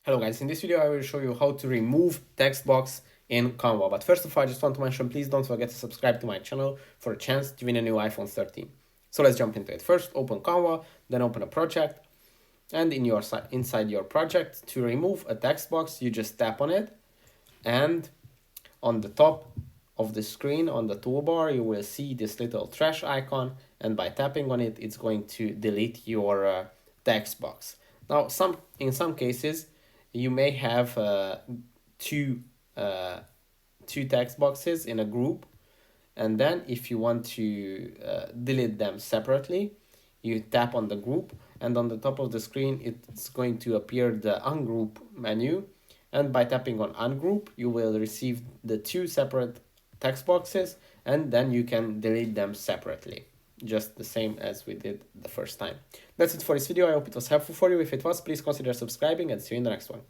Hello guys, in this video I will show you how to remove text box in Canva. But first of all, I just want to mention, please don't forget to subscribe to my channel for a chance to win a new iPhone 13. So let's jump into it. First, open Canva, then open a project. And inside your project, to remove a text box, you just tap on it. And on the top of the screen, on the toolbar, you will see this little trash icon. And by tapping on it, it's going to delete your text box. Now, in some cases, you may have two text boxes in a group, and then if you want to delete them separately, you tap on the group, and on the top of the screen it's going to appear the ungroup menu, and by tapping on ungroup you will receive the two separate text boxes, and then you can delete them separately, just the same as we did the first time. That's it for this video. I hope it was helpful for you. If it was, please consider subscribing, and see you in the next one.